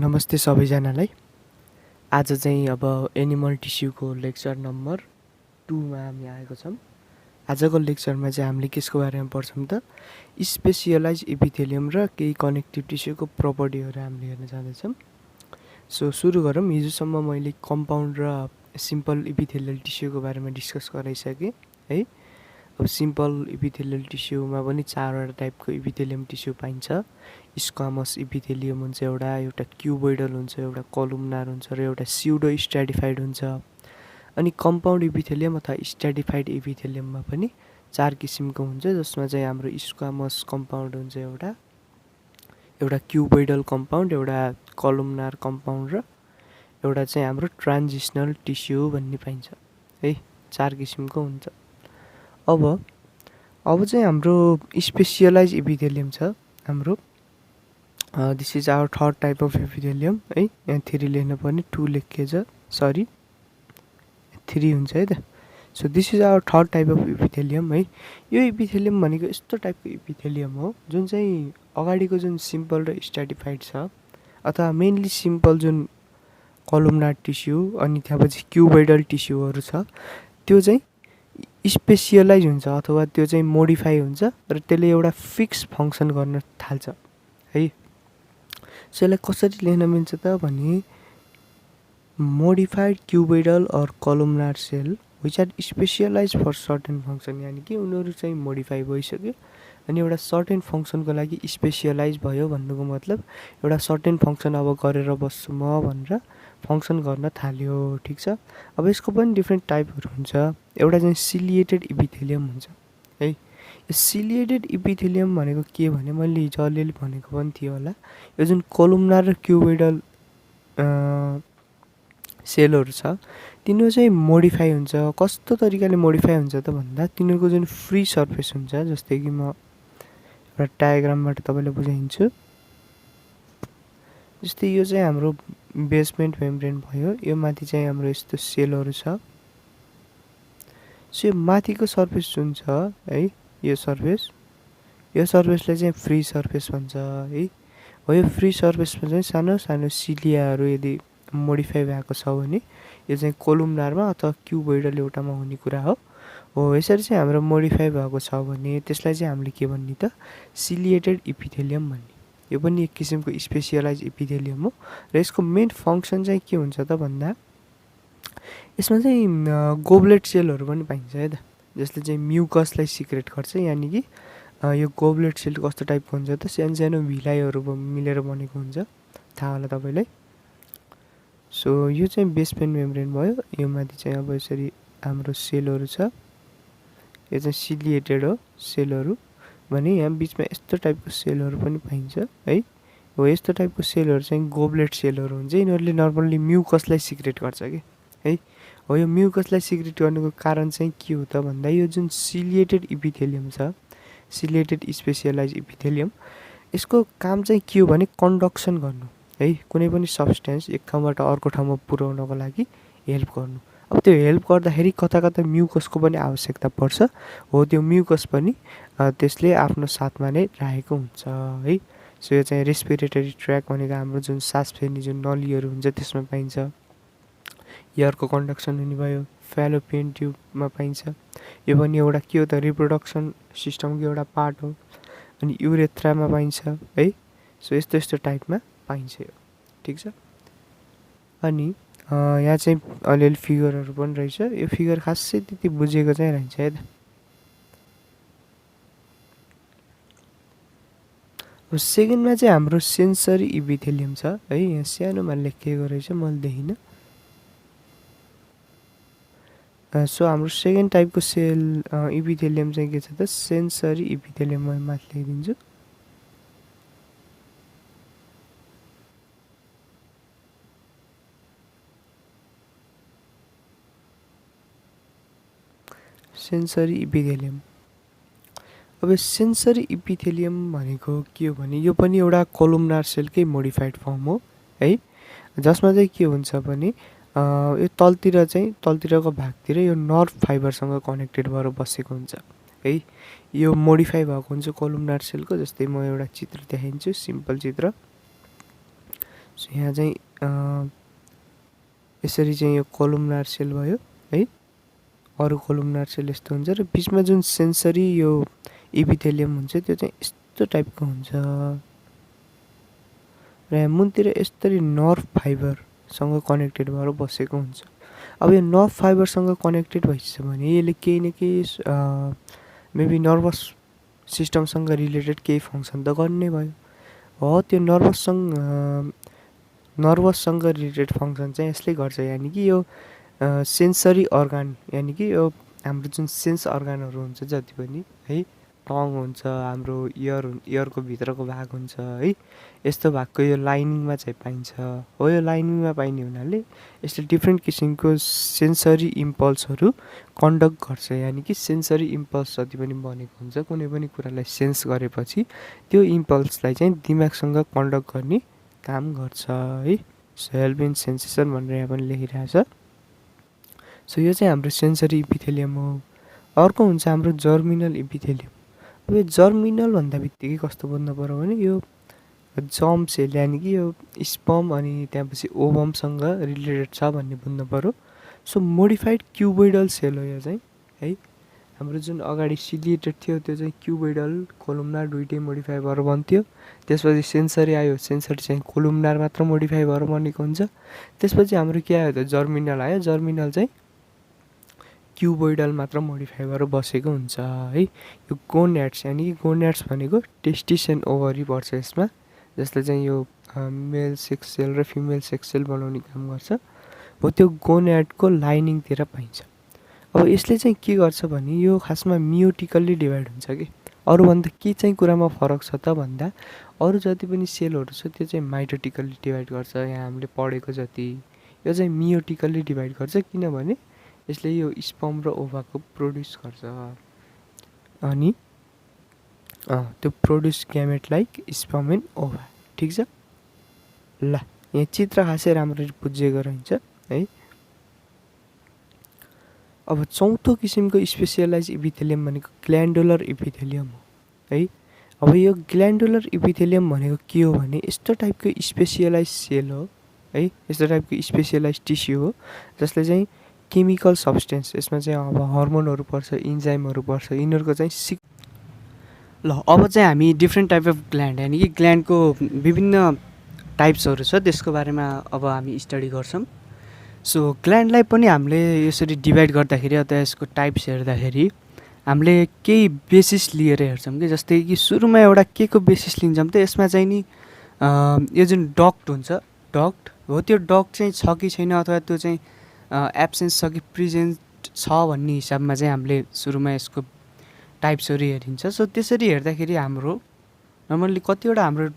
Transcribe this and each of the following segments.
नमस्ते सबैजनालाई। आज चाहिँ अब एनिमल टिस्युको लेक्चर नम्बर 2 मा हामी आएको छौँ। आजको लेक्चरमा चाहिँ हामीले केसको बारेमा पढ्छौँ त स्पेसियलाइज एपिथेलियम र केही कनेक्टिभ टिस्युको प्रपर्टीहरू हामीले हेर्न जाँदैछौँ। सो सुरु गरौँ। हिजोसम्म मैले कम्पाउन्ड र सिम्पल एपिथेलियल टिस्युको बारेमा डिस्कस गराइसकेँ है। अब सिम्पल एपिथेलियल टिस्युमा पनि 4वटा टाइपको एपिथेलियम टिस्यु पाइन्छ। स्क्वामस एपिथेलियम हुन्छ एउटा क्युबोइडल हुन्छ, एउटा कलुमनार हुन्छ र एउटा स्युडो स्ट्राटिफाइड हुन्छ। अनि कम्पाउन्ड एपिथेलियम अथवा स्ट्राटिफाइड एपिथेलियममा पनि 4 किसिमको हुन्छ, जसमा चाहिँ हाम्रो स्क्वामस कम्पाउन्ड हुन्छ एउटा क्युबोइडल कम्पाउन्ड, एउटा कलुमनार कम्पाउन्ड र एउटा चाहिँ हाम्रो ट्रान्जिसनल टिस्यु भन्ने पाइन्छ है। 4 किसिमको हुन्छ। अब चाहिँ हाम्रो स्पेसियलाइज एपिथेलियम छ हाम्रो। This is our third type of epithelium है। यहाँ 3 लेख्नुपर्ने 2 लेखिएछ, सरी 3 हुन्छ है त। So this is our third type of epithelium है। यो एपिथेलियम भनेको यस्तो टाइपको एपिथेलियम हो जुन चाहिँ अगाडिको जुन सिम्पल र स्ट्राटिफाइड छ अथवा मेनली सिम्पल जुन कलुमनार टिस्यु अनि त्यसपछि क्युबोइडल टिस्युहरू छ त्यो चाहिँ स्पेसियलाइज हुन्छ अथवा त्यो चाहिँ मोडिफाई हुन्छ र त्यसले एउटा फिक्स फङ्सन गर्न थाल्छ है। सो यसलाई कसरी लेख्न मिल्छ त भने modified cuboidal or columnar cell which are specialise for certain function, यानि कि उनीहरू चाहिँ मोडिफाई भइसक्यो अनि एउटा सर्टेन फङ्सनको लागि स्पेसियलाइज भयो भन्नुको मतलब एउटा सर्टेन फङ्सन अब गरेर बस्छु म भनेर फङ्सन गर्न थाल्यो। ठिक छ। अब यसको पनि डिफ्रेन्ट टाइपहरू हुन्छ। एउटा चाहिँ सिलिएटेड एपिथेलियम हुन्छ है। यो सिलिएटेड एपिथेलियम भनेको के भने मैले हिजो अलिअलि भनेको पनि थियो होला। यो जुन कलुमनार र क्युबोइडल सेलहरू छ तिनीहरू चाहिँ मोडिफाई हुन्छ। कस्तो तरिकाले मोडिफाई हुन्छ त भन्दा तिनीहरूको जुन फ्री सर्फेस हुन्छ, जस्तै कि म एउटा डायग्रामबाट तपाईँलाई बुझाइदिन्छु। जस्तै यो चाहिँ हाम्रो बेसमेन्ट मेम्ब्रेन भयो, यो माथि चाहिँ हाम्रो यस्तो सेलहरू छ। सो यो माथिको सर्फेस जुन छ है, यो सर्फेसलाई चाहिँ फ्री सर्फेस भन्छ है। हो यो फ्री सर्फेसमा चाहिँ सानो सानो सिलियाहरू यदि मोडिफाई भएको छ भने यो चाहिँ कोलुमनारमा अथवा क्युबोइडल एउटामा हुने कुरा हो। यसरी चाहिँ हाम्रो मोडिफाई भएको छ भने त्यसलाई चाहिँ हामीले के भन्ने त सिलिएटेड एपिथेलियम भन्ने। यो पनि एक किसिमको स्पेसियलाइज एपिथेलियम हो र यसको मेन फङ्सन चाहिँ के हुन्छ त भन्दा यसमा चाहिँ गोब्लेट सेलहरू पनि पाइन्छ है त, जसले चाहिँ म्युकसलाई सिक्रेट गर्छ। यानि कि यो गोब्लेट सेल कस्तो टाइपको हुन्छ त सानो सानो भिलाइहरू मिलेर बनेको हुन्छ, थाहा होला तपाईँलाई। सो यो चाहिँ बेसमेन्ट मेम्ब्रेन भयो। यो माथि चाहिँ अब यसरी हाम्रो सेलहरू छ, यो चाहिँ सिलिएटेड हो सेलहरू भने। यहाँ बिचमा यस्तो टाइपको सेलहरू पनि पाइन्छ है। हो यस्तो टाइपको सेलहरू चाहिँ गोब्लेट सेलहरू हुन्छ। यिनीहरूले नर्मल्ली म्युकसलाई सिक्रेट गर्छ कि है। हो यो म्युकसलाई सिक्रेट गर्नुको कारण चाहिँ के हो त भन्दा यो जुन सिलिएटेड एपिथेलियम छ, सिलिएटेड स्पेसियलाइज एपिथेलियम, यसको काम चाहिँ के हो भने कन्डक्सन गर्नु है। कुनै पनि सब्सटेन्स एक ठाउँबाट अर्को ठाउँमा पुर्याउनको लागि हेल्प गर्नु। अब त्यो हेल्प गर्दाखेरि कता कता म्युकसको पनि आवश्यकता पर्छ। हो त्यो म्युकस पनि त्यसले आफ्नो साथमा नै राखेको हुन्छ है। सो यो चाहिँ रेस्पिरेटरी ट्र्याक भनेको हाम्रो जुन सास फेर्ने जुन नलीहरू हुन्छ त्यसमा पाइन्छ। एयरको कन्डक्सन हुने भयो। फ्यालोपियन ट्युबमा पाइन्छ। यो पनि एउटा के हो त रिप्रोडक्सन सिस्टमको एउटा पार्ट हो। अनि युरेथ्रामा पाइन्छ है। सो यस्तो यस्तो टाइपमा पाइन्छ यो। ठिक छ। अनि यहाँ चाहिँ अलिअलि फिगरहरू पनि रहेछ। यो फिगर खासै त्यति बुझेको चाहिँ रहन्छ है त। अब सेकेन्डमा चाहिँ हाम्रो सेन्सरी एपिथेलियम छ है। यहाँ सानोमा लेखिएको रहेछ, मैले देखिनँ। सो हाम्रो सेकेन्ड टाइपको सेल एपिथेलियम चाहिँ के छ त सेन्सरी एपिथेलियम। म माथि लेखिदिन्छु। Sensory epithelium. अब सेन्सरी एपिथेलियम भनेको के हो भने यो पनि एउटा कोलुमनार सेलकै मोडिफाइड फर्म हो है, जसमा चाहिँ के हुन्छ भने यो तलतिरको भागतिर यो नर्भ फाइबरसँग कनेक्टेड भएर बसेको हुन्छ है। यो मोडिफाई भएको हुन्छ कोलुमनार सेलको। जस्तै म एउटा चित्र देखाइदिन्छु, सिम्पल चित्र। सो यहाँ चाहिँ यसरी चाहिँ यो कोलुमनार सेल भयो है। अरू कोलुमनार सेल यस्तो हुन्छ र बिचमा जुन सेन्सरी यो इपिथेलियम हुन्छ त्यो चाहिँ यस्तो टाइपको हुन्छ र यहाँ मुनतिर यसरी नर्भ फाइबरसँग कनेक्टेड भएर बसेको हुन्छ। अब यो नर्भ फाइबरसँग कनेक्टेड भइसक्यो भने यसले केही न केही मेबी नर्भस सिस्टमसँग रिलेटेड केही फङ्सन त गर्ने भयो हो। त्यो नर्भससँग रिलेटेड फङ्सन चाहिँ यसले गर्छ, यानि कि यो सेन्सरी अर्गान, यानि कि यो हाम्रो जुन सेन्स अर्गानहरू हुन्छ जति पनि है, टङ हुन्छ, हाम्रो इयरको भित्रको भाग हुन्छ है, यस्तो भागको यो लाइनिङमा चाहिँ पाइन्छ हो। यो लाइनिङमा पाइने हुनाले यसले डिफ्रेन्ट किसिमको सेन्सरी इम्पल्सहरू कन्डक्ट गर्छ, यानि कि सेन्सरी इम्पल्स जति पनि बनेको हुन्छ कुनै पनि कुरालाई सेन्स गरेपछि त्यो इम्पल्सलाई चाहिँ दिमागसँग कन्डक्ट गर्ने काम गर्छ है। सो हेल्प इन सेन्सेसन भनेर यहाँ पनि लेखिरहेछ। सो यो चाहिँ हाम्रो सेन्सरी इपिथेलियम हो। अर्को हुन्छ हाम्रो जर्मिनल इपिथेलियम। अब यो जर्मिनल भन्दा बित्तिकै कस्तो बुझ्नु पर्यो भने यो जर्म सेल, यानि कि यो स्पर्म अनि त्यहाँपछि ओभमसँग रिलेटेड छ भन्ने बुझ्नु पर्यो। सो मोडिफाइड क्युबोइडल सेल हो यो चाहिँ है। हाम्रो जुन अगाडि सिलिएटेड थियो त्यो चाहिँ क्युबोइडल कोलुमनार दुइटै मोडिफाई भएर बन्थ्यो। त्यसपछि सेन्सरी आयो, सेन्सरी चाहिँ कोलुमनार मात्र मोडिफाई भएर बनेको हुन्छ। त्यसपछि हाम्रो के आयो त जर्मिनल आयो। जर्मिनल चाहिँ क्युबोइडल मात्र मोडिफाई भएर बसेको हुन्छ है। यो गोन्याड्स, यानि कि गोन्याड्स भनेको टेस्टिस एन्ड ओभरी पर्छ यसमा, जसले चाहिँ यो मेल सेक्स सेल र फिमेल सेक्स सेल बनाउने काम गर्छ हो। त्यो गोन्याडको लाइनिङतिर पाइन्छ। अब यसले चाहिँ के गर्छ भने यो खासमा मियोटिकल्ली डिभाइड हुन्छ कि। अरूभन्दा के चाहिँ कुरामा फरक छ त भन्दा अरू जति पनि सेलहरू छ त्यो चाहिँ माइटोटिकल्ली डिभाइड गर्छ। यहाँ हामीले पढेको जति यो चाहिँ मियोटिकल्ली डिभाइड गर्छ, किनभने यसले यो स्पर्म र ओभाको प्रोड्युस गर्छ अनि त्यो produce gamete like sperm and ova. ठिक छ ल, यहाँ चित्र खासै राम्ररी बुझिएको रहन्छ है। अब चौथो किसिमको स्पेसियलाइज इपिथेलियम भनेको ग्ल्यान्डुलर इपिथेलियम हो है। अब यो ग्ल्यान्डुलर इपिथेलियम भनेको के हो भने यस्तो टाइपको स्पेसियलाइज सेल हो है, यस्तो टाइपको स्पेसियलाइज टिस्यु हो जसले चाहिँ केमिकल सब्सटेन्स, यसमा चाहिँ अब हर्मोनहरू पर्छ, इन्जाइमहरू पर्छ, यिनीहरूको चाहिँ ल अब चाहिँ हामी डिफ्रेन्ट टाइप अफ ग्ल्यान्ड, यानि कि ग्ल्यान्डको विभिन्न टाइप्सहरू छ त्यसको बारेमा अब हामी स्टडी गर्छौँ। सो ग्ल्यान्डलाई पनि हामीले यसरी डिभाइड गर्दाखेरि अथवा यसको टाइप्स हेर्दाखेरि हामीले केही बेसिस लिएर हेर्छौँ कि। जस्तै कि सुरुमा एउटा के को बेसिस लिन्छौँ त यसमा चाहिँ नि यो जुन डक्ट हुन्छ, डक्ट हो, त्यो डक्ट चाहिँ छ कि छैन अथवा त्यो चाहिँ एब्सेन्स छ कि प्रेजेन्ट छ भन्ने हिसाबमा चाहिँ हामीले सुरुमा यसको टाइप्सहरू हेरिन्छ। सो त्यसरी हेर्दाखेरि हाम्रो नर्मल्ली कतिवटा हाम्रो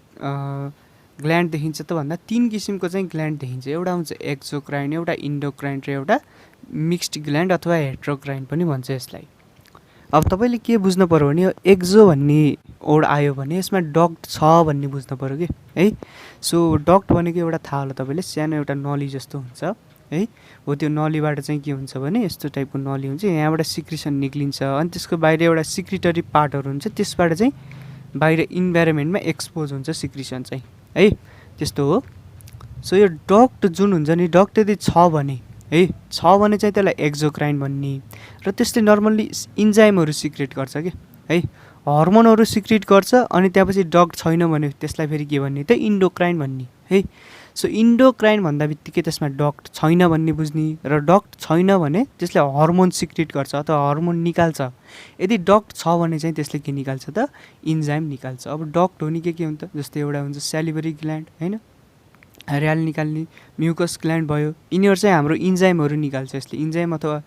ग्ल्यान्ड देखिन्छ त भन्दा 3 किसिमको चाहिँ ग्ल्यान्ड देखिन्छ। एउटा हुन्छ एक्जोक्राइन, एउटा इन्डोक्राइन र एउटा मिक्स्ड ग्ल्यान्ड अथवा हेट्रोक्राइन पनि भन्छ यसलाई। अब तपाईँले के बुझ्नु पऱ्यो भने यो एक्जो भन्ने वर्ड आयो भने यसमा डक्ट छ भन्ने बुझ्नु पऱ्यो कि है। सो डक्ट भनेको एउटा थाहा होला तपाईँले, सानो एउटा नली जस्तो हुन्छ है। हो त्यो नलीबाट चाहिँ के हुन्छ भने यस्तो टाइपको नली हुन्छ, यहाँबाट सिक्रिसन निक्लिन्छ अनि त्यसको बाहिर एउटा सिक्रिटरी पार्टहरू हुन्छ, त्यसबाट चाहिँ बाहिर इन्भाइरोमेन्टमा एक्सपोज हुन्छ सिक्रिसन चाहिँ है, त्यस्तो हो। सो यो डक्ट जुन हुन्छ नि, डक्ट यदि छ भने है, छ भने चाहिँ त्यसलाई एक्जोक्राइन भन्ने र त्यसले नर्मल्ली इन्जाइमहरू सिक्रेट गर्छ कि है, हर्मोनहरू सिक्रेट गर्छ। अनि त्यहाँपछि डक्ट छैन भने त्यसलाई फेरि के भन्ने त इन्डोक्राइन भन्ने है। सो इन्डोक्राइन भन्दा बित्तिकै त्यसमा डक्ट छैन भन्ने बुझ्ने, र डक्ट छैन भने त्यसले हर्मोन सिक्रेट गर्छ अथवा हर्मोन निकाल्छ। यदि डक्ट छ भने चाहिँ त्यसले के निकाल्छ त इन्जाइम निकाल्छ। अब डक्ट हुने के हुन्छ, जस्तै एउटा हुन्छ सेलिभरी ग्ल्यान्ड होइन, र्याल निकाल्ने, म्युकस ग्ल्यान्ड भयो, यिनीहरू चाहिँ हाम्रो इन्जाइमहरू निकाल्छ, यसले इन्जाइम अथवा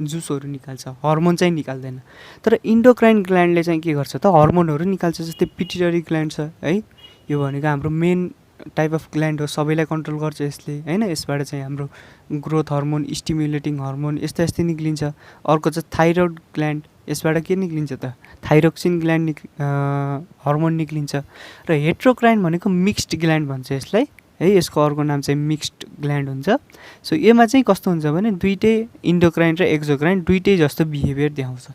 जुसहरू निकाल्छ, हर्मोन चाहिँ निकाल्दैन। तर इन्डोक्राइन ग्ल्यान्डले चाहिँ के गर्छ त हर्मोनहरू निकाल्छ। जस्तै पिट्युटरी ग्ल्यान्ड छ है, यो भनेको हाम्रो मेन टाइप अफ ग्ल्यान्ड हो, सबैलाई कन्ट्रोल गर्छ यसले होइन। यसबाट चाहिँ हाम्रो ग्रोथ हर्मोन, स्टिमुलेटिङ हर्मोन यस्ता यस्तै निक्लिन्छ। अर्को चाहिँ थाइरोइड ग्ल्यान्ड, यसबाट के निक्लिन्छ त थाइरोक्सिन ग्ल्यान्ड हर्मोन निक्लिन्छ। र हेट्रोक्राइन भनेको मिक्स्ड ग्ल्यान्ड भन्छ यसलाई है, यसको अर्को नाम चाहिँ मिक्स्ड ग्ल्यान्ड हुन्छ। सो यसमा चाहिँ कस्तो हुन्छ भने दुइटै इन्डोक्राइन र एक्जोक्राइन दुइटै जस्तो बिहेभियर देखाउँछ।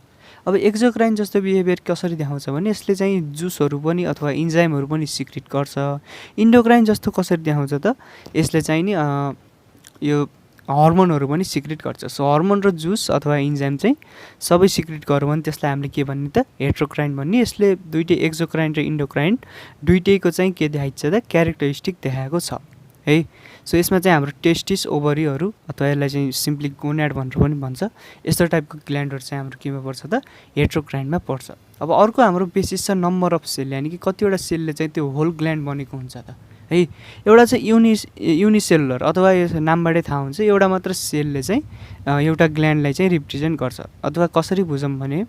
अब एक्जोक्राइन जस्तो बिहेभियर कसरी देखाउँछ भने यसले चाहिँ जुसहरू पनि अथवा इन्जाइमहरू पनि सिक्रेट गर्छ। इन्डोक्राइन जस्तो कसरी देखाउँछ त, यसले चाहिँ नि यो हर्मोनहरू पनि सिक्रेट गर्छ। सो हर्मोन र जुस अथवा इन्जाइम चाहिँ सबै सिक्रेट गर्यो भने त्यसलाई हामीले के भन्ने त, हेट्रोक्राइन भन्ने। यसले दुइटै एक्जोक्राइन र इन्डोक्राइन दुइटैको चाहिँ के देखाइन्छ त, क्यारेक्टरिस्टिक देखाएको छ है। सो यसमा चाहिँ हाम्रो टेस्टिस, ओभरीहरू अथवा यसलाई चाहिँ सिम्पली गोनाड भनेर पनि भन्छ, यस्तो टाइपको ग्ल्यान्डहरू चाहिँ हाम्रो केमा पर्छ त, हेट्रोक्राइनमा पर्छ। अब अर्को हाम्रो बेसिस छ नम्बर अफ सेल, यानि कि कतिवटा सेलले चाहिँ त्यो होल ग्ल्यान्ड बनेको हुन्छ त है। एउटा चाहिँ युनिसेलुलर अथवा यो नामबाटै थाहा हुन्छ, एउटा मात्र सेलले चाहिँ एउटा ग्ल्यान्डलाई चाहिँ रिप्रेजेन्ट गर्छ। अथवा कसरी बुझौँ भने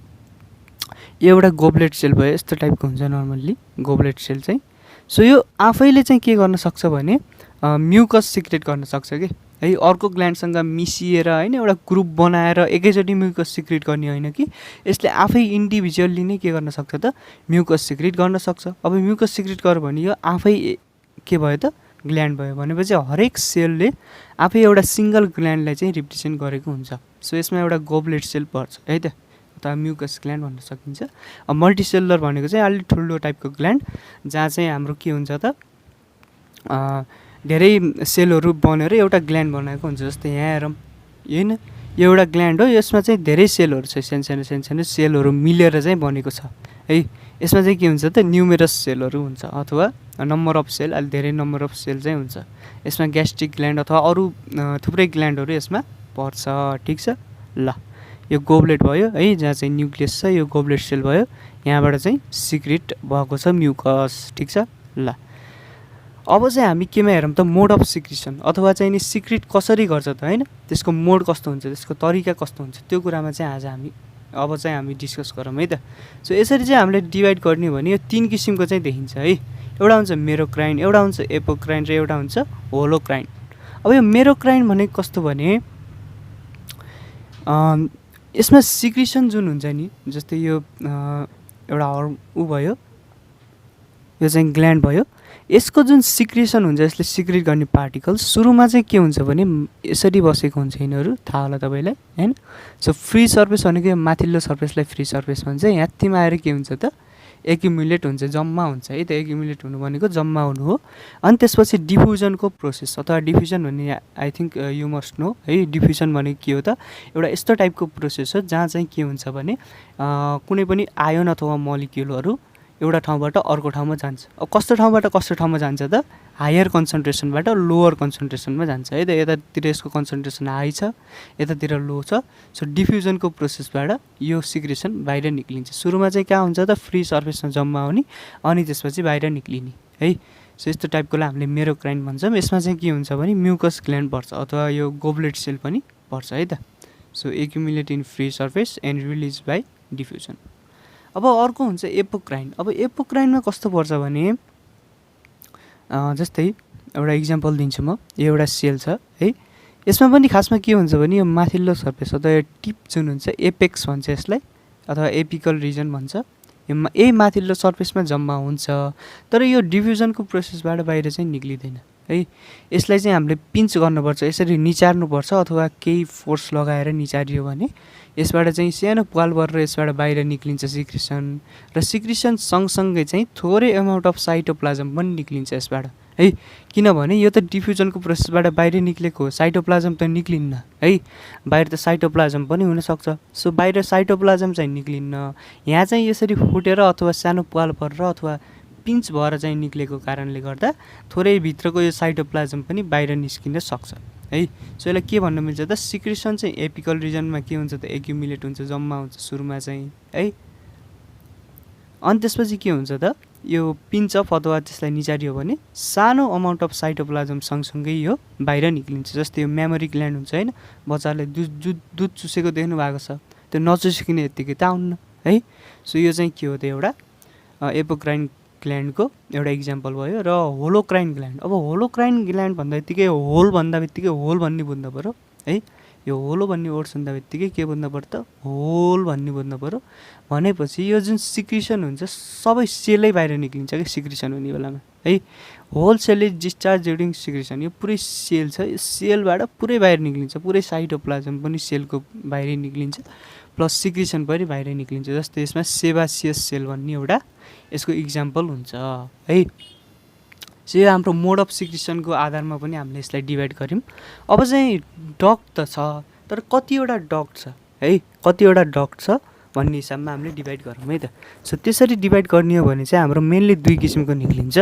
एउटा गोब्लेट सेल भयो, यस्तो टाइपको हुन्छ नर्मल्ली गोब्लेट सेल चाहिँ। सो यो आफैले चाहिँ के गर्न सक्छ भने म्युकस सिक्रेट गर्न सक्छ कि है, अर्को ग्ल्यान्डसँग मिसिएर होइन, एउटा ग्रुप बनाएर एकैचोटि म्युकस सिक्रेट गर्ने होइन कि, यसले आफै इन्डिभिजुअल्ली नै के गर्न सक्छ त, म्युकस सिक्रेट गर्न सक्छ। अब म्युकस सिक्रेट गर्यो भने यो आफै के भयो त, ग्ल्यान्ड भयो। भनेपछि हरेक सेलले आफै एउटा सिङ्गल ग्ल्यान्डलाई चाहिँ रिप्रेजेन्ट गरेको हुन्छ। सो यसमा एउटा गोब्लेट सेल पर्छ है त, अथवा म्युकस ग्ल्यान्ड भन्न सकिन्छ। अब मल्टिसेलुलर भनेको चाहिँ अलिक ठुलो टाइपको ग्ल्यान्ड, जहाँ चाहिँ हाम्रो के हुन्छ त, धेरै सेलहरू बनेर एउटा ग्ल्यान्ड बनाएको हुन्छ। जस्तै यहाँ हेरौँ, होइन यो एउटा ग्ल्यान्ड हो, यसमा चाहिँ धेरै सेलहरू छ, सानो सानो सेलहरू मिलेर चाहिँ बनेको छ है। यसमा चाहिँ के हुन्छ त, न्युमेरस सेलहरू हुन्छ अथवा नम्बर अफ सेल, अलि धेरै नम्बर अफ सेल चाहिँ हुन्छ। यसमा ग्यास्ट्रिक ग्ल्यान्ड अथवा अरू थुप्रै ग्ल्यान्डहरू यसमा पर्छ। ठिक छ ल, यो गोब्लेट भयो है, जहाँ चाहिँ न्युक्लियस छ, यो गोब्लेट सेल भयो, यहाँबाट चाहिँ सिक्रेट भएको छ म्युकस। ठिक छ ल, अब चाहिँ हामी केमा हेरौँ त, मोड अफ सिक्रेसन अथवा चाहिँ नि सिक्रेट कसरी गर्छ त होइन, त्यसको मोड कस्तो हुन्छ, त्यसको तरिका कस्तो हुन्छ, त्यो कुरामा चाहिँ आज हामी डिस्कस गरौँ है त। सो यसरी चाहिँ हामीले डिभाइड गर्ने भने यो 3 किसिमको चाहिँ देखिन्छ है। एउटा हुन्छ मेरोक्राइन, एउटा हुन्छ एपोक्राइन र एउटा हुन्छ होलोक्राइन। अब यो मेरोक्राइन भनेको कस्तो भने यसमा सिक्रेसन जुन हुन्छ नि, जस्तै यो एउटा भयो, यो चाहिँ ग्ल्यान्ड भयो, यसको जुन सिक्रेसन हुन्छ, यसले सिक्रेट गर्ने पार्टिकल्स सुरुमा चाहिँ के हुन्छ भने यसरी बसेको हुन्छ, यिनीहरू थाहा होला तपाईँलाई होइन। सो फ्री सर्फेस भनेको माथिल्लो सर्फेसलाई फ्री सर्फेस भन्छ। यहाँतिर आएर के हुन्छ त, एक्युमुलेट हुन्छ, जम्मा हुन्छ है त। एक्युमुलेट हुनु भनेको जम्मा हुनु हो। अनि त्यसपछि डिफ्युजनको प्रोसेस अथवा डिफ्युजन भन्ने I think you must know है। डिफ्युजन भनेको के हो त, एउटा यस्तो टाइपको प्रोसेस हो जहाँ चाहिँ के हुन्छ भने कुनै पनि आयोन अथवा मलिक्युलहरू एउटा ठाउँबाट अर्को ठाउँमा जान्छ। अब कस्तो ठाउँबाट कस्तो ठाउँमा जान्छ त, हायर कन्सन्ट्रेसनबाट लोवर कन्सन्ट्रेसनमा जान्छ है त। यतातिर यसको कन्सन्ट्रेसन हाई छ, यतातिर लो छ। सो डिफ्युजनको प्रोसेसबाट यो सिक्रेसन बाहिर निक्लिन्छ। सुरुमा चाहिँ कहाँ हुन्छ त, फ्री सर्फेसमा जम्मा हुने, अनि त्यसपछि बाहिर निक्लिने है। सो यस्तो टाइपकोलाई हामीले मेरोक्राइन भन्छौँ। यसमा चाहिँ के हुन्छ भने म्युकस ग्ल्यान्ड पर्छ अथवा यो गोब्लेट सेल पनि पर्छ है त। So accumulate in free surface and release by diffusion. अब अर्को हुन्छ एपोक्राइन। अब एपोक्राइनमा कस्तो पर्छ भने जस्तै एउटा इक्जाम्पल दिन्छु म। यो एउटा सेल छ है, यसमा पनि खासमा के हुन्छ भने यो माथिल्लो सर्फेस अथवा यो टिप जुन हुन्छ, एपेक्स भन्छ यसलाई अथवा एपिकल रिजन भन्छ, यही माथिल्लो सर्फेसमा जम्मा हुन्छ। तर यो डिफ्युजनको प्रोसेसबाट बाहिर चाहिँ निक्लिँदैन है। यसलाई चाहिँ हामीले पिन्च गर्नुपर्छ, यसरी निचार्नुपर्छ अथवा केही फोर्स लगाएर निचारियो भने यसबाट चाहिँ सानो पाल गरेर यसबाट बाहिर निक्लिन्छ सिक्रेसन। र सिक्रेसन सँगसँगै चाहिँ थोरै एमाउन्ट अफ साइटोप्लाज्म पनि निक्लिन्छ यसबाट है। किनभने यो त डिफ्युजनको प्रोसेसबाट बाहिर निक्लेको हो, साइटोप्लाज्म त निक्लिन्न है। बाहिर त साइटोप्लाज्म पनि हुनसक्छ। सो बाहिर साइटोप्लाज्म चाहिँ निक्लिन्न, यहाँ चाहिँ यसरी फुटेर अथवा सानो पाल परेर अथवा पिन्च भएर चाहिँ निक्लेको कारणले गर्दा थोरै भित्रको यो साइटोप्लाज्म पनि बाहिर निस्किन सक्छ है। सो यसलाई के भन्न मिल्छ त, सिक्रेसन चाहिँ एपिकल रिजनमा के हुन्छ त, एक्युमुलेट हुन्छ, जम्मा हुन्छ सुरुमा चाहिँ है। अनि त्यसपछि के हुन्छ त, यो पिन्च अफ अथवा त्यसलाई निचारियो भने सानो अमाउन्ट अफ साइटोप्लाज्म सँगसँगै यो बाहिर निक्लिन्छ। जस्तै यो मेमोरी ग्ल्यान्ड हुन्छ होइन, बच्चाले दुध चुसेको देख्नु भएको छ, त्यो नचुसिकिने यत्तिकै त आउन्न है। सो यो चाहिँ के हो त, एउटा एपोक्राइन ग्ल्यान्डको एउटा इक्जाम्पल भयो। र होलोक्राइन ग्ल्यान्ड। अब होलोक्राइन ग्ल्यान्ड भन्दा बित्तिकै होल भन्ने बुझ्नु पऱ्यो है। यो होलो भन्ने वर्ड सुन्दा बित्तिकै के बुझ्नु पर्यो त, होल भन्ने बुझ्नु पऱ्यो। भनेपछि यो जुन सिक्रेसन हुन्छ सबै सेलै बाहिर निक्लिन्छ कि सिक्रेसन हुने बेलामा है। Whole cell is discharge during secretion. यो पुरै सेल छ, यो सेलबाट पुरै बाहिर निक्लिन्छ, पुरै साइटोप्लाज्म पनि सेलको बाहिरै निक्लिन्छ। प्लस सिक्रिसन पनि बाहिर निक्लिन्छ। जस्तै यसमा सेबासियस सेल भन्ने एउटा यसको इक्जाम्पल हुन्छ है। सो यो हाम्रो मोड अफ सिक्रिसनको आधारमा पनि हामीले यसलाई डिभाइड गऱ्यौँ। अब चाहिँ डक्ट त छ, तर कतिवटा डक्ट छ है, कतिवटा डक्ट छ भन्ने हिसाबमा हामीले डिभाइड गरौँ है त। सो त्यसरी डिभाइड गर्ने हो भने चाहिँ हाम्रो मेनली दुई किसिमको निक्लिन्छ,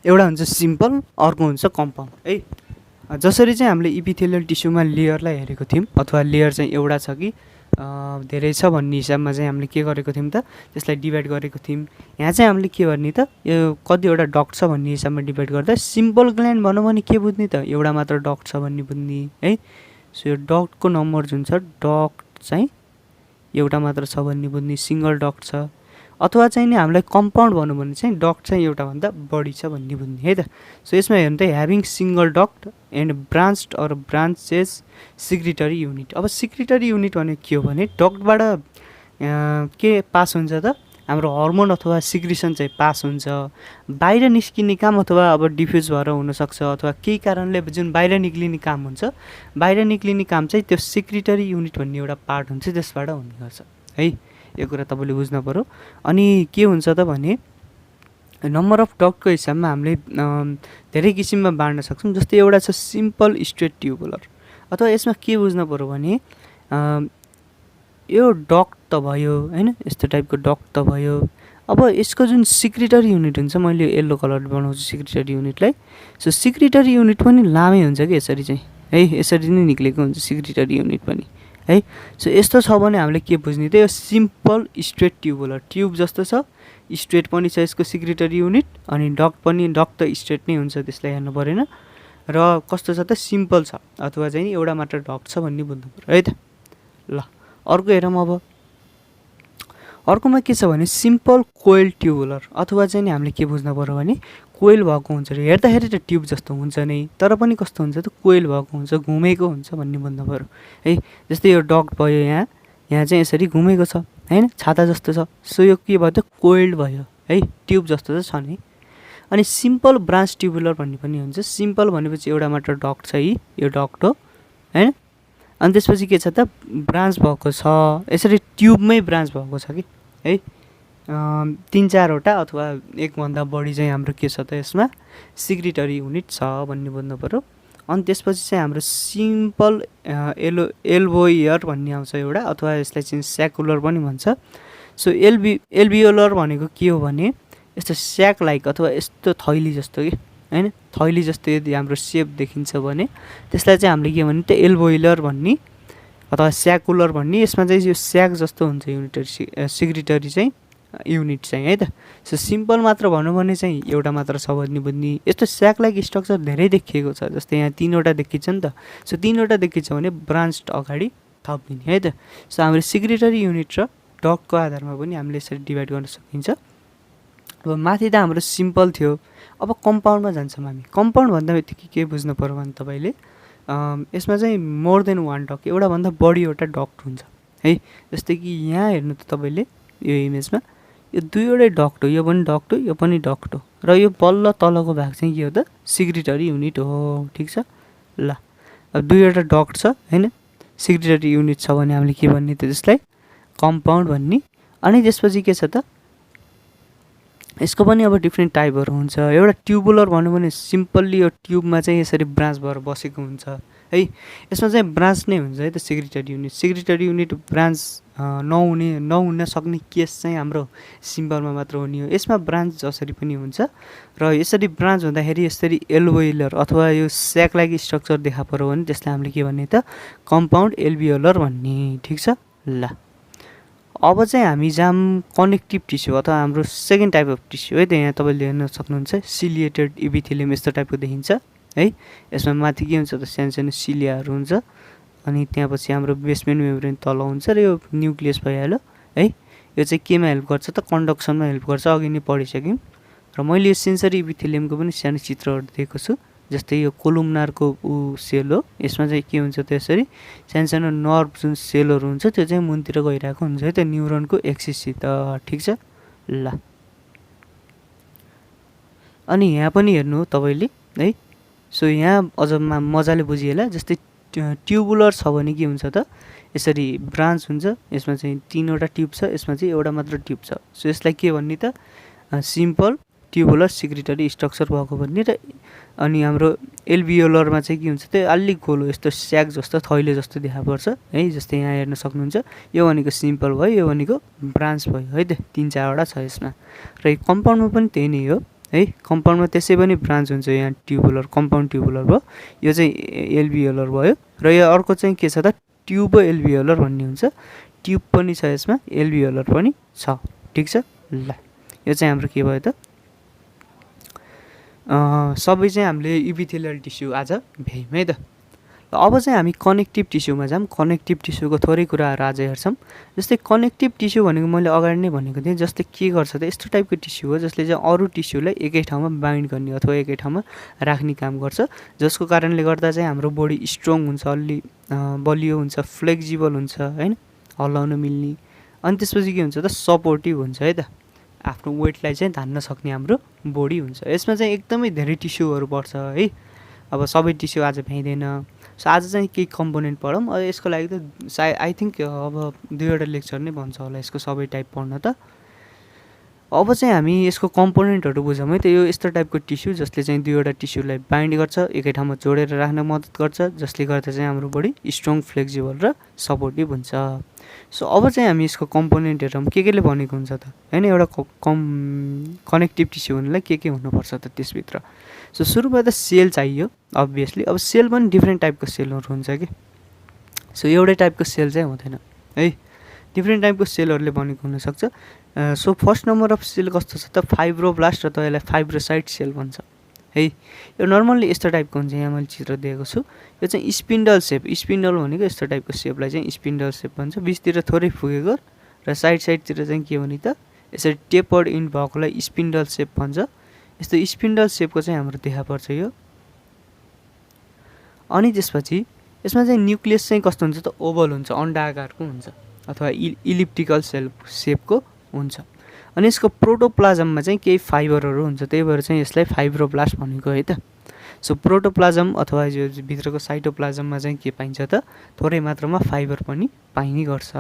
एउटा हुन्छ सिम्पल, अर्को हुन्छ कम्पाउन्ड है। जसरी चाहिँ हामीले इपिथेलियल टिस्युमा लेयरलाई हेरेको थियौँ, अथवा लेयर चाहिँ एउटा छ कि धेरै छ भन्ने हिसाबमा चाहिँ हामीले के गरेको थियौँ त, त्यसलाई डिभाइड गरेको थियौँ। यहाँ चाहिँ हामीले के गर्ने त, यो कतिवटा डक्ट छ भन्ने हिसाबमा डिभाइड गर्दा सिम्पल ग्ल्यान्ड भनौँ भने के बुझ्ने त, एउटा मात्र डक्ट छ भन्ने बुझ्ने है। सो यो डक्टको नम्बर जुन छ, डक्ट चाहिँ एउटा मात्र छ भन्ने बुझ्ने, सिङ्गल डक्ट छ। अथवा चाहिँ नि हामीलाई कम्पाउन्ड भनौँ भने चाहिँ डक्ट चाहिँ एउटाभन्दा बढी छ भन्ने बुझ्ने है त। सो यसमा हेर्नु त, having single duct and branched or branches secretory unit. अब सिक्रिटरी युनिट भनेको के हो भने डक्टबाट के पास हुन्छ त, हाम्रो हर्मोन अथवा सिक्रिसन चाहिँ पास हुन्छ, बाहिर निस्किने काम अथवा अब डिफ्युज भएर हुनसक्छ, अथवा केही कारणले जुन बाहिर निक्लिने काम हुन्छ, बाहिर निक्लिने काम चाहिँ त्यो सिक्रिटरी युनिट भन्ने एउटा पार्ट हुन्छ त्यसबाट हुने गर्छ है। यो कुरा तपाईँले बुझ्नु पऱ्यो। अनि के हुन्छ त भने नम्बर अफ डक्टको हिसाबमा हामीले धेरै किसिममा बाँड्न सक्छौँ। जस्तै एउटा छ सिम्पल स्ट्रेट ट्युबुलर, अथवा यसमा के बुझ्नु पऱ्यो भने यो डक्ट त भयो होइन, यस्तो टाइपको डक्ट त भयो। अब यसको जुन सिक्रिटरी युनिट हुन्छ, मैले येल्लो कलर बनाउँछु सिक्रिटरी युनिटलाई। सो सिक्रिटरी युनिट पनि लामै हुन्छ कि यसरी चाहिँ है, यसरी नै निक्लेको हुन्छ सिक्रिटरी युनिट पनि है। सो यस्तो छ भने हामीले के बुझ्ने त, यो सिम्पल स्ट्रेट ट्युबुलर, ट्युब जस्तो छ, स्ट्रेट पनि छ यसको सिक्रिटरी युनिट, अनि डक्ट पनि, डक्ट त स्ट्रेट नै हुन्छ, त्यसलाई हेर्नु परेन। र कस्तो छ त, सिम्पल छ, अथवा चाहिँ एउटा मात्र डक्ट छ भन्ने बुझ्नु पऱ्यो है त। ल अर्को हेरौँ। अब अर्कोमा के छ भने सिम्पल कोइल ट्युबुलर, अथवा चाहिँ नि हामीले के बुझ्नु पऱ्यो भने कोइल भएको हुन्छ अरे, हेर्दाखेरि त ट्युब जस्तो हुन्छ नै, तर पनि कस्तो हुन्छ त, कोइल भएको हुन्छ, घुमेको हुन्छ भन्ने बुझ्नु पऱ्यो है। जस्तै यो डक्ट भयो, यहाँ चाहिँ यसरी घुमेको छ होइन, छाता जस्तो छ। सो यो के भयो त, कोइल्ड भयो है, ट्युब जस्तो चाहिँ छ नि। अनि सिम्पल ब्रान्च ट्युबुलर भन्ने पनि हुन्छ। सिम्पल भनेपछि एउटा मात्र डक्ट छ, यो डक्ट हो होइन। अनि त्यसपछि के छ त, ब्रान्च भएको छ, यसरी ट्युबमै ब्रान्च भएको छ कि है, 3-4वटा अथवा एकभन्दा बढी चाहिँ हाम्रो के छ त, यसमा सिक्रिटरी युनिट छ भन्ने बुझ्नु पऱ्यो। अनि त्यसपछि चाहिँ हाम्रो सिम्पल एल्भोइयर भन्ने आउँछ एउटा, अथवा यसलाई चाहिँ स्याकुलर पनि भन्छ। सो एल्भियोलर भनेको के हो भने यस्तो स्याक लाइक अथवा यस्तो थैली जस्तो कि होइन, थैली जस्तो यदि हाम्रो सेप देखिन्छ भने त्यसलाई चाहिँ हामीले के भन्ने त, एल्भोइलर भन्ने अथवा स्याकुलर भन्ने। यसमा चाहिँ यो स्याक जस्तो हुन्छ युनिटरी सिक्रिटरी चाहिँ युनिट चाहिँ है त। सो सिम्पल मात्र भनौँ भने चाहिँ एउटा मात्र छ भन्ने बुझ्ने। यस्तो स्याक लाइक स्ट्रक्चर धेरै देखिएको छ, जस्तै यहाँ 3वटा देखिन्छ नि त। सो 3वटा देखिन्छ भने ब्रान्च अगाडि थपिदिने है त। सो हाम्रो सिक्रिटरी युनिट र डक्टको आधारमा पनि हामीले यसरी डिभाइड गर्न सकिन्छ। अब माथि त हाम्रो सिम्पल थियो, अब कम्पाउन्डमा जान्छौँ हामी। कम्पाउन्ड भन्दा बित्तिकै के बुझ्नु पऱ्यो भने तपाईँले यसमा चाहिँ मोर देन वान डक्ट, एउटाभन्दा बढीवटा डक्ट हुन्छ है। जस्तै कि यहाँ हेर्नु त तपाईँले यो इमेजमा, यो दुईवटै डक्ट हो, यो पनि डक्ट हो, यो पनि डक्ट हो, र यो बल्ल तलको भाग चाहिँ के हो त, सिक्रिटरी युनिट हो। ठिक छ ल। अब दुईवटा डक्ट छ होइन, सिक्रिटरी युनिट छ भने हामीले के भन्ने त, त्यसलाई कम्पाउन्ड भन्ने। अनि त्यसपछि के छ त, यसको पनि अब डिफ्रेन्ट टाइपहरू हुन्छ। एउटा ट्युबुलर भनौँ भने सिम्पल्ली यो ट्युबमा चाहिँ यसरी ब्रान्च भएर बसेको हुन्छ है। यसमा चाहिँ ब्रान्च नै हुन्छ है त secretory unit. Secretory unit branch नहुन सक्ने केस चाहिँ हाम्रो सिम्पलमा मात्र हुने हो। यसमा ब्रान्च जसरी पनि हुन्छ, र यसरी ब्रान्च हुँदाखेरि यसरी एल्भोइलर अथवा यो स्याक लाइक स्ट्रक्चर देखा पऱ्यो भने त्यसलाई हामीले के भन्ने त, कम्पाउन्ड एल्भियोलर भन्ने। ठिक छ ल। अब चाहिँ हामी जाम कनेक्टिभ टिस्यु अथवा हाम्रो सेकेन्ड टाइप अफ टिस्यु है त। यहाँ तपाईँले हेर्न सक्नुहुन्छ सिलिएटेड इपिथेलियम यस्तो टाइपको देखिन्छ है। यसमा माथि के हुन्छ त, सानो सानो सिलियाहरू हुन्छ, अनि त्यहाँ पछि हाम्रो बेसमेन्ट मेम्ब्रेन तल हुन्छ, र यो न्युक्लियस भइहाल्यो है। यो चाहिँ केमा हेल्प गर्छ त, कन्डक्सनमा हेल्प गर्छ, अघि नै पढिसक्यौँ। र मैले यो सेन्सरी इपिथेलियमको पनि सानो चित्रहरू दिएको छु। जस्तै यो कोलुमनारको सेल हो, यसमा चाहिँ के हुन्छ त, यसरी सानो सानो नर्भ जुन सेलहरू हुन्छ त्यो चाहिँ मुनतिर गइरहेको हुन्छ है त, न्युरोनको एक्सिससित। ठिक छ ल। अनि यहाँ पनि हेर्नु तपाईँले है। सो यहाँ अझ मजाले बुझिएला। जस्तै ट्युबुलर छ भने के हुन्छ त, यसरी ब्रान्च हुन्छ, यसमा चाहिँ 3वटा ट्युब छ, यसमा चाहिँ एउटा मात्र ट्युब छ। सो यसलाई के भन्ने त सिम्पल ट्युबुलर सिक्रिटरी स्ट्रक्चर भएको भन्ने। र अनि हाम्रो एल्भियोलरमा चाहिँ के हुन्छ त अलि गोलो यस्तो स्याग जस्तो थैले जस्तो देखा पर्छ है, जस्तै यहाँ हेर्न सक्नुहुन्छ। यो भनेको सिम्पल भयो, यो भनेको ब्रान्च भयो है त, 3-4वटा छ यसमा। र यो कम्पाउन्डमा पनि त्यही नै हो है, कम्पाउन्डमा त्यसै पनि ब्रान्च हुन्छ, यहाँ ट्युबुलर कम्पाउन्ड ट्युबुलर भयो, यो चाहिँ एल्भियोलर भयो। र यो अर्को चाहिँ के छ त ट्युबो एल्भियोलर भन्ने हुन्छ, ट्युब पनि छ यसमा, एल्भियोलर पनि छ। ठिक छ ल, यो चाहिँ हाम्रो के भयो त सबै चाहिँ हामीले इपिथेलियल टिस्यु आज भ्यायौँ है त। ल अब चाहिँ हामी कनेक्टिभ टिस्युमा जाऊँ। कनेक्टिभ टिस्युको थोरै कुराहरू आज हेर्छौँ। जस्तै कनेक्टिभ टिस्यु भनेको मैले अगाडि नै भनेको थिएँ, जस्तै के गर्छ त यस्तो टाइपको टिस्यु हो जसले चाहिँ अरू टिस्युलाई एकै ठाउँमा बाइन्ड गर्ने अथवा एकै ठाउँमा राख्ने काम गर्छ, जसको कारणले गर्दा चाहिँ हाम्रो बडी स्ट्रङ हुन्छ, अलि बलियो हुन्छ, फ्लेक्जिबल हुन्छ होइन, हल्लाउन मिल्ने। अनि त्यसपछि के हुन्छ त सपोर्टिभ हुन्छ है त, आफ्नो वेटलाई चाहिँ धान्न सक्ने हाम्रो बडी हुन्छ। यसमा चाहिँ एकदमै धेरै टिस्युहरू पर्छ है, अब सबै टिस्यु आज भ्याइँदैन। सो आज चाहिँ केही कम्पोनेन्ट पढौँ। अब यसको लागि त आई थिङ्क अब 2वटा लेक्चर नै भन्छ होला यसको सबै टाइप पढ्न त। अब चाहिँ हामी यसको कम्पोनेन्टहरू बुझौँ है त। यो यस्तो टाइपको टिस्यु जसले चाहिँ 2वटा टिस्युलाई बाइन्ड गर्छ, एकै ठाउँमा जोडेर राख्न मद्दत गर्छ, जसले गर्दा चाहिँ हाम्रो बडी स्ट्रङ, फ्लेक्जिबल र सपोर्टिभ हुन्छ। सो अब चाहिँ हामी यसको कम्पोनेन्ट हेरौँ के केले बनेको हुन्छ त होइन, एउटा कनेक्टिभ टिस्यु हुनलाई के हुनुपर्छ त त्यसभित्र। सो सुरुमा त सेल चाहियो अभियसली। अब सेल पनि डिफ्रेन्ट टाइपको सेलहरू हुन्छ कि, सो एउटै टाइपको सेल चाहिँ हुँदैन है, डिफ्रेन्ट टाइपको सेलहरूले बनेको हुनसक्छ। So first number of cell कस्तो छ त फाइब्रोब्लास्ट, र त यसलाई फाइब्रोसाइट सेल भन्छ है। यो नर्मल्ली यस्तो टाइपको हुन्छ, यहाँ मैले चित्र दिएको छु। यो चाहिँ स्पिन्डल सेप, स्पिन्डल भनेको यस्तो टाइपको सेपलाई चाहिँ स्पिन्डल सेप भन्छ, बिचतिर थोरै फुकेको र साइडतिर चाहिँ के भने त यसरी टेपर्ड इन भएकोलाई स्पिन्डल सेप भन्छ। यस्तो स्पिन्डल सेपको चाहिँ हाम्रो देखा पर्छ यो। अनि त्यसपछि यसमा चाहिँ न्युक्लियस चाहिँ कस्तो हुन्छ त ओभल हुन्छ, अन्डा आकारको हुन्छ अथवा इलिप्टिकल सेपको हुन्छ। अनि यसको प्रोटोप्लाज्ममा चाहिँ केही फाइबरहरू हुन्छ, त्यही भएर चाहिँ यसलाई फाइब्रोब्लास्ट भनेको है त। सो प्रोटोप्लाज्म अथवा यो भित्रको साइटोप्लाज्ममा चाहिँ के पाइन्छ त थोरै मात्रामा फाइबर पनि पाइने गर्छ।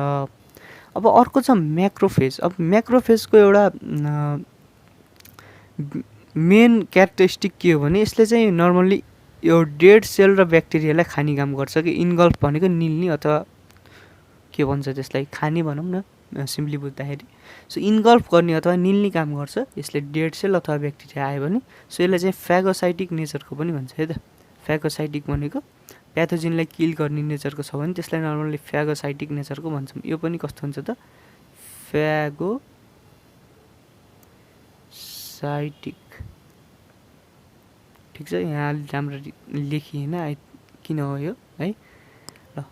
अब अर्को छ म्याक्रोफेज। अब म्याक्रोफेजको एउटा मेन क्यारेक्टरिस्टिक के हो भने यसले चाहिँ नर्मल्ली यो डेड सेल र ब्याक्टेरियालाई खाने काम गर्छ कि, इन्गल्फ भनेको निल्ने अथवा के भन्छ त्यसलाई खाने भनौँ न सिम्पली बुझ्दाखेरि। सो इन्गल्फ गर्ने अथवा निल्ने काम गर्छ यसले डेड सेल अथवा ब्याक्टेरिया आयो भने। सो यसलाई चाहिँ फ्यागोसाइटिक नेचरको पनि भन्छ है त। फ्यागोसाइटिक भनेको प्याथोजिनलाई किल गर्ने नेचरको छ भने त्यसलाई नर्मल्ली फ्यागोसाइटिक नेचरको भन्छौँ। यो पनि कस्तो हुन्छ त फ्यागोसाइटिक। ठिक छ, यहाँ अलिक राम्ररी लेखिएन किन हो यो है। ल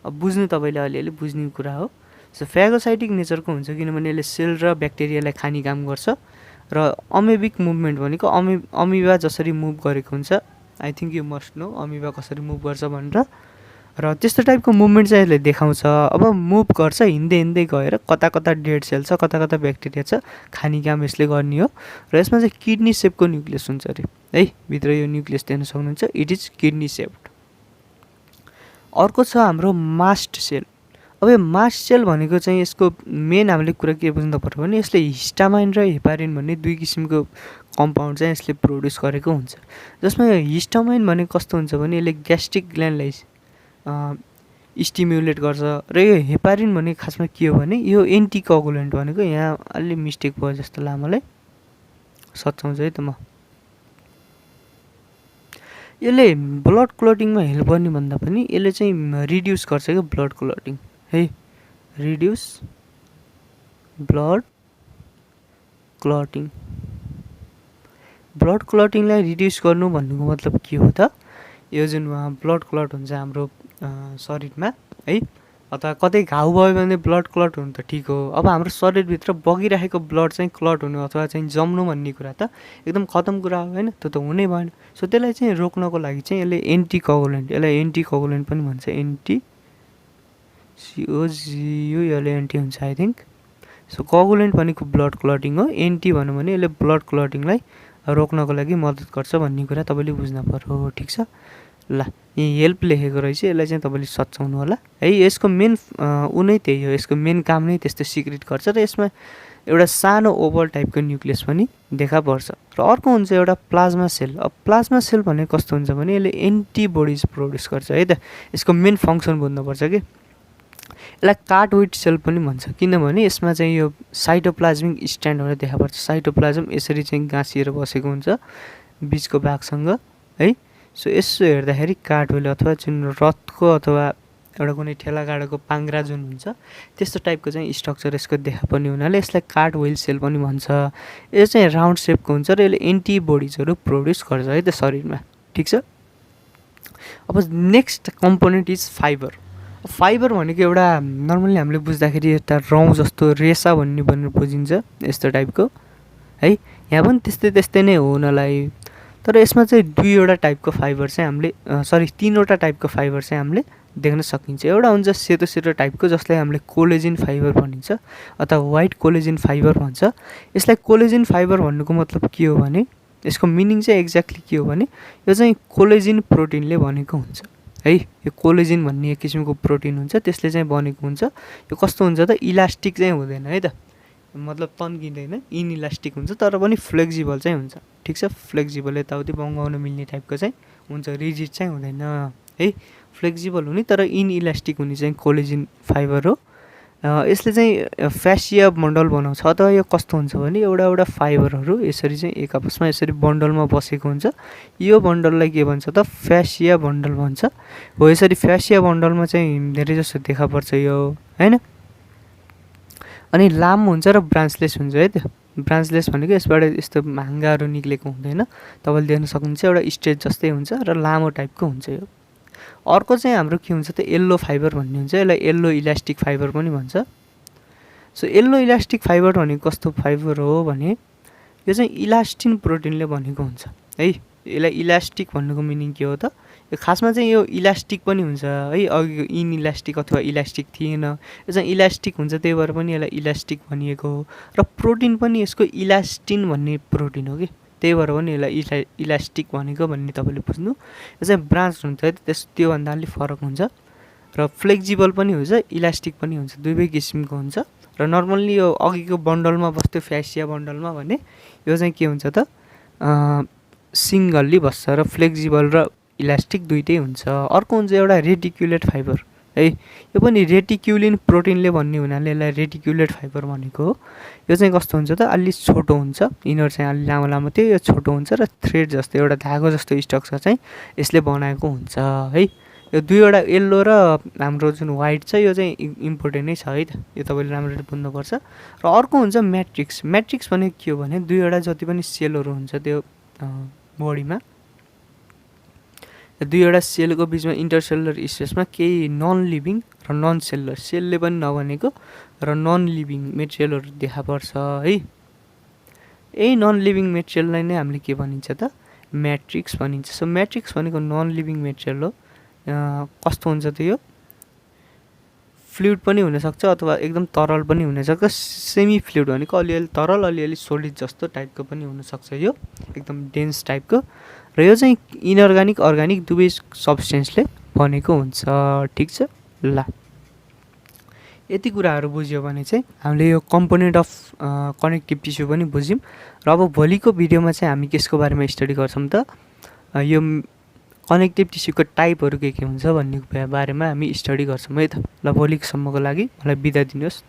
अब बुझ्नु तपाईँले अलिअलि बुझ्ने कुरा हो। सो फ्यागोसाइटिक नेचरको हुन्छ किनभने यसले सेल र ब्याक्टेरियालाई खाने काम गर्छ। र अमेबिक मुभमेन्ट भनेको अमिबा जसरी मुभ गरेको हुन्छ, I think you must know amoeba कसरी मुभ गर्छ भनेर। र त्यस्तो टाइपको मुभमेन्ट चाहिँ यसले देखाउँछ। अब मुभ गर्छ हिँड्दै हिँड्दै गएर कता कता डेड सेल छ, कता कता ब्याक्टेरिया छ, खाने काम यसले गर्ने हो। र यसमा चाहिँ किडनी सेपको न्युक्लियस हुन्छ अरे है, भित्र यो न्युक्लियस देख्न सक्नुहुन्छ, इट इज किडनी सेप्ड। अर्को छ हाम्रो मास्ट सेल। अब यो मास्ट सेल भनेको चाहिँ यसको मेन हामीले कुरा के बुझ्नु पर्यो भने यसले हिस्टामाइन र हेपारिन भन्ने 2 किसिमको कम्पाउन्ड चाहिँ यसले प्रोड्युस गरेको हुन्छ। जसमा यो हिस्टामाइन भनेको कस्तो हुन्छ भने यसले ग्यास्ट्रिक ग्ल्यान्डलाई स्टिम्युलेट गर्छ। र यो हेपारिन भनेको खासमा के हो भने यो एन्टिकोगुलेन्ट भनेको, यहाँ अलि मिस्टेक भयो जस्तो लाग्यो मलाई, सच्याउँछु है त म। यसले ब्लड क्लटिङमा हेल्प गर्ने भन्दा पनि यसले चाहिँ रिड्युस गर्छ क्या ब्लड क्लटिङ है, reduce blood clotting. Blood क्लटिङलाई reduce गर्नु भन्नुको मतलब के हो त, यो जुन ब्लड क्लट हुन्छ हाम्रो शरीरमा है, अथवा कतै घाउ भयो भने ब्लड क्लट हुनु त ठिक हो। अब हाम्रो शरीरभित्र बगिरहेको ब्लड चाहिँ क्लट हुनु अथवा चाहिँ जम्नु भन्ने कुरा त एकदम खतम कुरा हो होइन, त्यो त हुनै भएन। सो त्यसलाई चाहिँ रोक्नको लागि चाहिँ यसले एन्टिकोगुलेन्ट, यसलाई एन्टिकोगुलेन्ट पनि भन्छ, एन्टिसिओजियु, यसले एन्टी हुन्छ आई थिङ्क। सो कोगुलेन्ट भनेको ब्लड क्लटिङ हो, एन्टी भनौँ भने यसले ब्लड क्लटिङलाई रोक्नको लागि मद्दत गर्छ भन्ने कुरा तपाईँले बुझ्न पर्यो। ठिक छ ल यहाँ हेल्प लेखेको रहेछ, यसलाई चाहिँ तपाईँले सच्याउनु होला है। यसको मेन नै त्यही हो, यसको मेन काम नै त्यस्तो सिक्रेट गर्छ र यसमा एउटा सानो ओभल टाइपको न्युक्लियस पनि देखा पर्छ। र अर्को हुन्छ एउटा प्लाज्मा सेल। अब प्लाज्मा सेल भने कस्तो हुन्छ भने यसले एन्टिबडिज प्रोड्युस गर्छ है त। यसको मेन फङ्सन बुझ्नुपर्छ कि यसलाई कार्टोइड सेल पनि भन्छ, किनभने यसमा चाहिँ यो साइटोप्लाज्मिक स्ट्यान्डहरू देखा पर्छ। साइटोप्लाज्म यसरी चाहिँ गाँसिएर बसेको हुन्छ बिचको भागसँग है। सो यसो हेर्दाखेरि कार्टोइल अथवा जुन रथको अथवा एउटा कुनै ठेलागाडाको पाङ्ग्रा जुन हुन्छ त्यस्तो टाइपको चाहिँ स्ट्रक्चर यसको देखा पर्ने हुनाले यसलाई कार्टोइल सेल पनि भन्छ। यो चाहिँ राउन्ड सेपको हुन्छ र यसले एन्टिबडिजहरू प्रोड्युस गर्छ है त शरीरमा, ठिक छ। अब next component is fibre. Fibre भनेको एउटा नर्मल्ली हामीले बुझ्दाखेरि एउटा रौँ जस्तो रेसा भन्ने भनेर बुझिन्छ यस्तो टाइपको है। यहाँ पनि त्यस्तै नै हो हुनलाई, तर यसमा चाहिँ दुईवटा टाइपको फाइबर चाहिँ हामीले तीनवटा टाइपको फाइबर चाहिँ हामीले देख्न सकिन्छ। एउटा हुन्छ सेतो टाइपको जसलाई हामीले कोलेजिन फाइबर भनिन्छ अथवा व्हाइट कोलेजिन फाइबर भन्छ। यसलाई कोलेजिन फाइबर भन्नुको मतलब के हो भने यसको मिनिङ चाहिँ एक्ज्याक्टली के हो भने यो चाहिँ कोलेजिन प्रोटिनले बनेको हुन्छ है। यो कोलेजिन भन्ने एक किसिमको प्रोटिन हुन्छ, त्यसले चाहिँ बनेको हुन्छ। यो कस्तो हुन्छ त इलास्टिक चाहिँ हुँदैन है त, मतलब तन्किँदैन, इनइलास्टिक हुन्छ तर पनि फ्लेक्जिबल चाहिँ हुन्छ, ठिक छ। फ्लेक्जिबल यताउति बङ्गाउन मिल्ने टाइपको चाहिँ हुन्छ, रिजिड चाहिँ हुँदैन है। फ्लेक्जिबल हुने तर इनइलास्टिक हुने चाहिँ कोलेजिन फाइबर हो। यसले चाहिँ फ्यासिया बन्डल बनाउँछ अथवा यो कस्तो हुन्छ भने एउटा फाइबरहरू यसरी चाहिँ एक आपसमा यसरी बन्डलमा बसेको हुन्छ। यो बन्डललाई के भन्छ त फ्यासिया बन्डल भन्छ हो। यसरी फ्यासिया बन्डलमा चाहिँ धेरै जस्तो देखा पर्छ यो हैन। अनि लामो हुन्छ र ब्रान्चलेस हुन्छ है त्यो। ब्रान्चलेस भनेको यसबाट यस्तो हाँगाहरू निक्लेको हुँदैन, तपाईँले देख्न सक्नुहुन्छ एउटा स्टेज जस्तै हुन्छ र लामो टाइपको हुन्छ यो। अर्को चाहिँ हाम्रो के हुन्छ त येल्लो फाइबर भन्ने हुन्छ, यसलाई येल्लो इलास्टिक फाइबर पनि भन्छ। सो येल्लो इलास्टिक फाइबर भनेको कस्तो फाइबर हो भने यो चाहिँ इलास्टिन प्रोटिनले बनेको हुन्छ है। यसलाई इलास्टिक भन्नुको मिनिङ के हो त यो खासमा चाहिँ यो इलास्टिक पनि हुन्छ है। अघिको इनइलास्टिक अथवा इलास्टिक थिएन, यो चाहिँ इलास्टिक हुन्छ त्यही भएर पनि यसलाई इलास्टिक भनिएको हो। र प्रोटिन पनि यसको इलास्टिन भन्ने प्रोटिन हो कि, त्यही भएर पनि यसलाई इलास्टिक भनेको भन्ने तपाईँले बुझ्नु। यो चाहिँ ब्रान्च हुन्छ है, त्योभन्दा अलिक फरक हुन्छ। र फ्लेक्जिबल पनि हुन्छ, इलास्टिक पनि हुन्छ, दुवै किसिमको हुन्छ। र नर्मल्ली यो अघिको बन्डलमा बस्थ्यो फ्यासिया बन्डलमा भने यो चाहिँ के हुन्छ त सिङ्गल्ली बस्छ र फ्लेक्जिबल र इलास्टिक दुइटै हुन्छ। अर्को हुन्छ एउटा रेटिक्युलेट फाइबर है। यो पनि रेटिक्युलिन प्रोटिनले भन्ने हुनाले यसलाई रेटिक्युलेट फाइबर भनेको हो। यो चाहिँ कस्तो हुन्छ त अलि छोटो हुन्छ, इनर चाहिँ अलि लामो थियो, यो छोटो हुन्छ र थ्रेड जस्तो एउटा धागो जस्तो स्ट्रक्चर चाहिँ यसले बनाएको हुन्छ है। यो दुईवटा येल्लो र हाम्रो जुन व्हाइट छ यो चाहिँ इम्पोर्टेन्ट नै छ है त, यो तपाईँले राम्ररी बुझ्नुपर्छ। र अर्को हुन्छ म्याट्रिक्स। म्याट्रिक्स भनेको के हो भने दुईवटा जति पनि सेलहरू हुन्छ त्यो बडीमा, दुईवटा सेलको बिचमा इन्टरसेलुलर स्पेसमा केही नन लिभिङ र नन सेलुलर, सेलले पनि नबनेको र नन लिभिङ मेटेरियलहरू देखा पर्छ है। यही नन लिभिङ मेटेरियललाई नै हामीले के भनिन्छ त म्याट्रिक्स भनिन्छ। सो म्याट्रिक्स भनेको नन लिभिङ मेटेरियल हो। कस्तो हुन्छ त यो फ्लुइड पनि हुनसक्छ अथवा एकदम तरल पनि हुनसक्छ। सेमी फ्लुइड भनेको अलिअलि तरल अलिअलि सोलिड जस्तो टाइपको पनि हुनसक्छ, यो एकदम डेन्स टाइपको। र यो चाहिँ इनअर्ग्यानिक अर्ग्यानिक दुवै सब्सटेन्सले बनेको हुन्छ, ठिक छ। ल यति कुराहरू बुझ्यो भने चाहिँ हामीले यो कम्पोनेन्ट अफ कनेक्टिभ टिस्यु पनि बुझ्यौँ। र अब भोलिको भिडियोमा चाहिँ हामी केसको बारेमा स्टडी गर्छौँ त यो कनेक्टिभ टिस्युको टाइपहरू के हुन्छ भन्ने बारेमा हामी स्टडी गर्छौँ है त। ल भोलिसम्मको लागि मलाई बिदा दिनुहोस्।